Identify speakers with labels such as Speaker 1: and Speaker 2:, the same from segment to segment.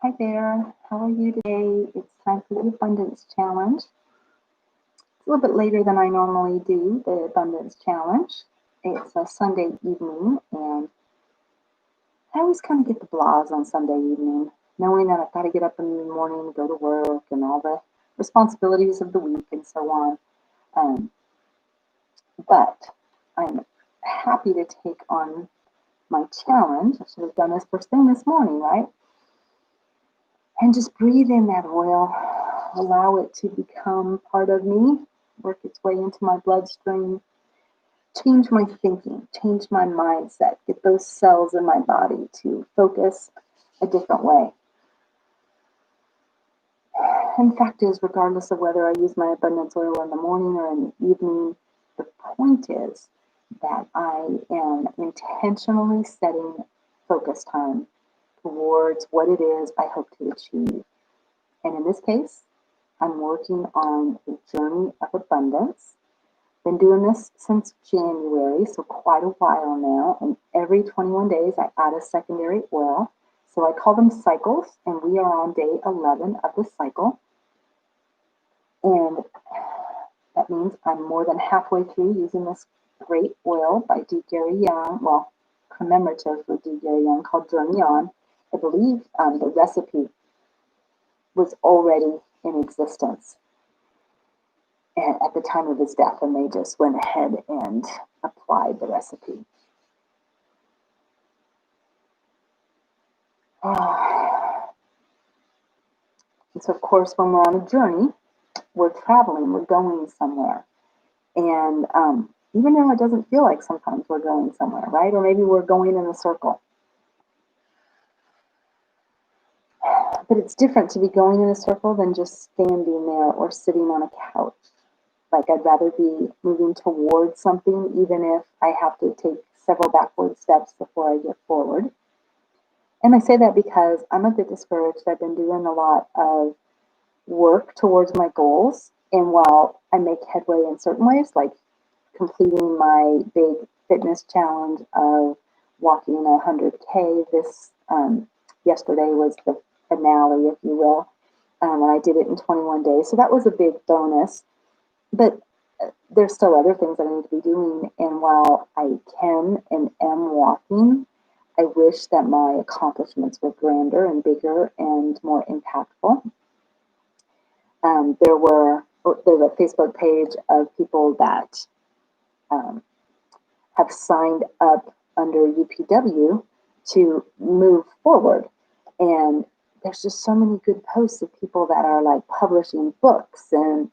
Speaker 1: Hi there, how are you today? It's time for the Abundance Challenge. It's a little bit later than I normally do the Abundance Challenge. It's a Sunday evening, and I always kind of get the blahs on Sunday evening, knowing that I've got to get up in the morning, go to work, and all the responsibilities of the week and so on. Um, but I'm happy to take on my challenge. I should have done this first thing this morning, right? And just breathe in that oil, allow it to become part of me, work its way into my bloodstream, change my thinking, change my mindset, get those cells in my body to focus a different way. And fact is, regardless of whether I use my abundance oil in the morning or in the evening, the point is that I am intentionally setting focus time towards what it is I hope to achieve. And in this case, I'm working on a journey of abundance. Been doing this since January, so quite a while now. And every 21 days, I add a secondary oil. So I call them cycles, and we are on day 11 of the cycle. And that means I'm more than halfway through using this great oil by D. Gary Young, well, commemorative for D. Gary Young, called Journey On. I believe the recipe was already in existence at the time of his death, and they just went ahead and applied the recipe. And so, of course, when we're on a journey, we're traveling, we're going somewhere. And even though it doesn't feel like sometimes we're going somewhere, right? Or maybe we're going in a circle. But it's different to be going in a circle than just standing there or sitting on a couch. Like I'd rather be moving towards something, even if I have to take several backward steps before I get forward. And I say that because I'm a bit discouraged. I've been doing a lot of work towards my goals. And while I make headway in certain ways, like completing my big fitness challenge of walking 100K, this yesterday was the finale, if you will. And I did it in 21 days. So that was a big bonus. But there's still other things that I need to be doing. And while I can and am walking, I wish that my accomplishments were grander and bigger and more impactful. There's a Facebook page of people that have signed up under UPW to move forward. And there's just so many good posts of people that are like publishing books and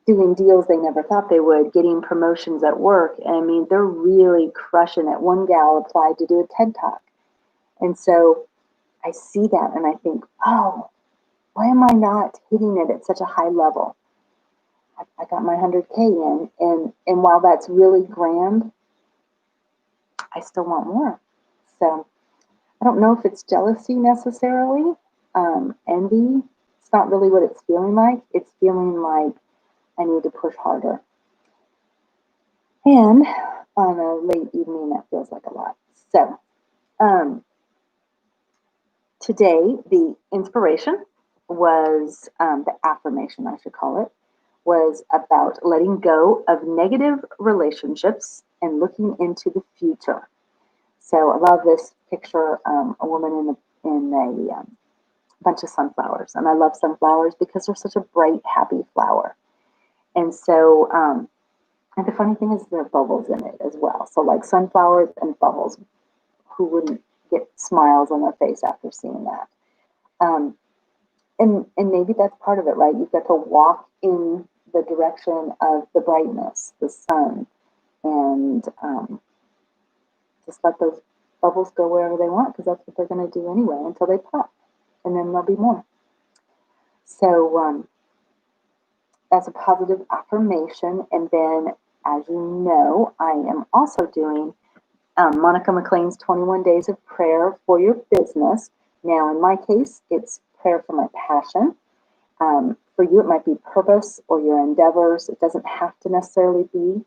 Speaker 1: doing deals they never thought they would, getting promotions at work. And I mean, they're really crushing it. One gal applied to do a TED Talk. And so I see that and I think, oh, why am I not hitting it at such a high level? I got my 100K in. And while that's really grand, I still want more. So I don't know if it's jealousy necessarily, envy. It's not really what it's feeling like. It's feeling like I need to push harder. And on a late evening, that feels like a lot. So today, the inspiration was the affirmation, I should call it, was about letting go of negative relationships and looking into the future. So I love this picture, a woman in a bunch of sunflowers. And I love sunflowers because they're such a bright, happy flower. And so, and the funny thing is there are bubbles in it as well. So like sunflowers and bubbles, who wouldn't get smiles on their face after seeing that? And maybe that's part of it, right? You've got to walk in the direction of the brightness, the sun, and just let those bubbles go wherever they want because that's what they're going to do anyway until they pop, and then there'll be more. So that's a positive affirmation. And then, as you know, I am also doing Monica McLean's 21 Days of Prayer for Your Business. Now, in my case, it's prayer for my passion. For you, it might be purpose or your endeavors. It doesn't have to necessarily be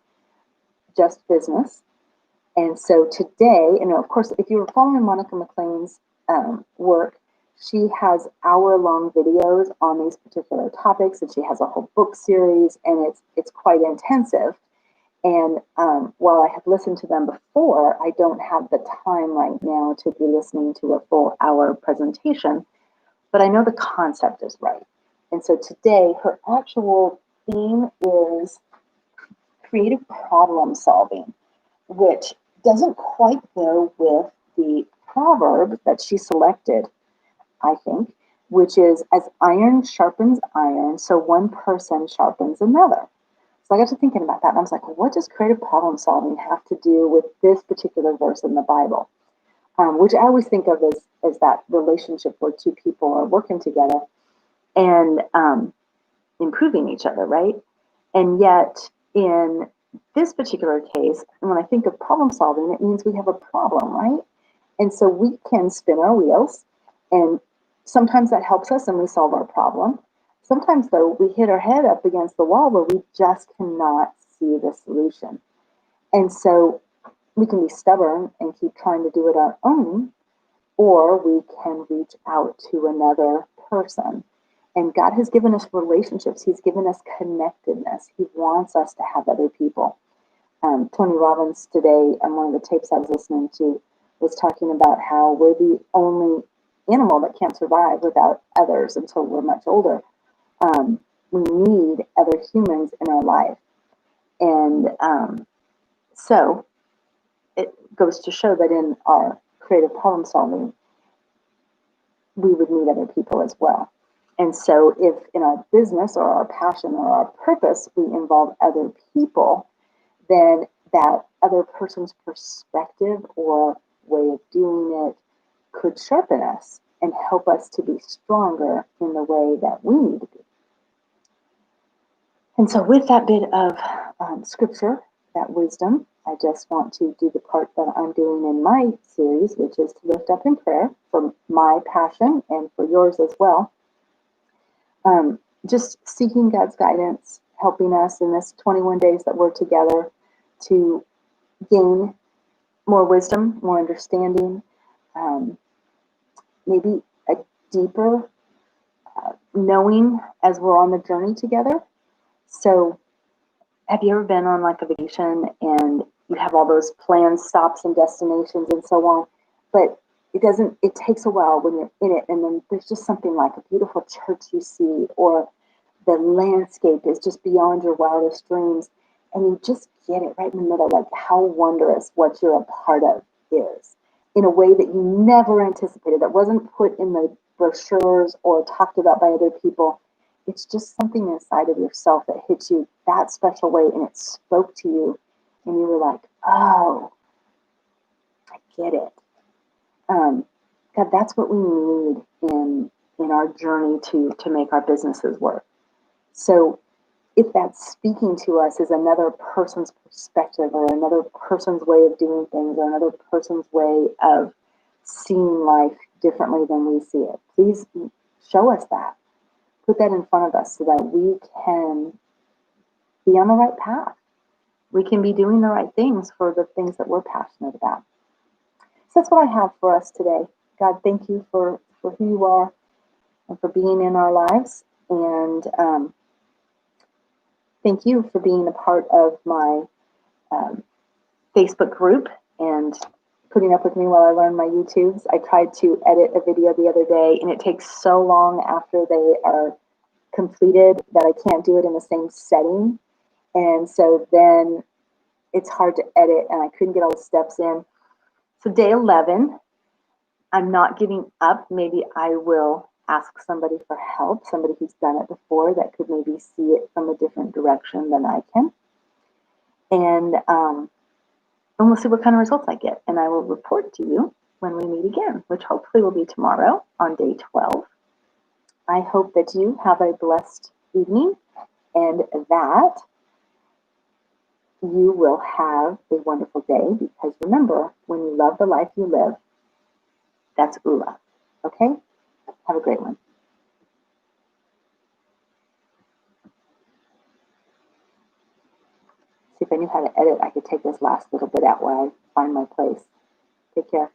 Speaker 1: just business. And so today, and of course, if you were following Monica McLean's work, she has hour-long videos on these particular topics, and she has a whole book series, and it's quite intensive. And while I have listened to them before, I don't have the time right now to be listening to a full hour presentation, but I know the concept is right. And so today, her actual theme is creative problem solving, which doesn't quite go with the proverb that she selected, I think, which is as iron sharpens iron, so one person sharpens another. So I got to thinking about that, and I was like, well, what does creative problem solving have to do with this particular verse in the Bible? Which I always think of as that relationship where two people are working together and improving each other, right? And yet, in this particular case, when I think of problem solving, it means we have a problem, right? And so we can spin our wheels, and sometimes that helps us and we solve our problem. Sometimes, though, we hit our head up against the wall where we just cannot see the solution. And so we can be stubborn and keep trying to do it our own, or we can reach out to another person. And God has given us relationships. He's given us connectedness. He wants us to have other people. Tony Robbins today, on one of the tapes I was listening to, was talking about how we're the only animal that can't survive without others until we're much older. We need other humans in our life. And so it goes to show that in our creative problem solving, we would need other people as well. And so if in our business or our passion or our purpose, we involve other people, then that other person's perspective or way of doing it could sharpen us and help us to be stronger in the way that we need to be. And so with that bit of scripture, that wisdom, I just want to do the part that I'm doing in my series, which is to lift up in prayer for my passion and for yours as well. Just seeking God's guidance, helping us in this 21 days that we're together to gain more wisdom, more understanding, maybe a deeper knowing as we're on the journey together. So have you ever been on like a vacation and you have all those planned stops and destinations and so on, but it takes a while when you're in it, and then there's just something like a beautiful church you see, or the landscape is just beyond your wildest dreams, and you just get it right in the middle, like how wondrous what you're a part of is, in a way that you never anticipated, that wasn't put in the brochures or talked about by other people. It's just something inside of yourself that hits you that special way, and it spoke to you, and you were like, oh, I get it. God, that's what we need in our journey to make our businesses work. So if that's speaking to us is another person's perspective or another person's way of doing things or another person's way of seeing life differently than we see it, please show us that. Put that in front of us so that we can be on the right path. We can be doing the right things for the things that we're passionate about. So that's what I have for us today. God, thank you for who you are and for being in our lives. And thank you for being a part of my Facebook group and putting up with me while I learn my YouTubes. I tried to edit a video the other day, and it takes so long after they are completed that I can't do it in the same setting. And so then it's hard to edit, and I couldn't get all the steps in. So day 11, I'm not giving up. Maybe I will ask somebody for help, somebody who's done it before that could maybe see it from a different direction than I can. And we'll see what kind of results I get. And I will report to you when we meet again, which hopefully will be tomorrow on day 12. I hope that you have a blessed evening and that you will have a wonderful day, because remember, when you love the life you live, that's Ula. Okay? Have a great one. See, if I knew how to edit, I could take this last little bit out while I find my place. Take care.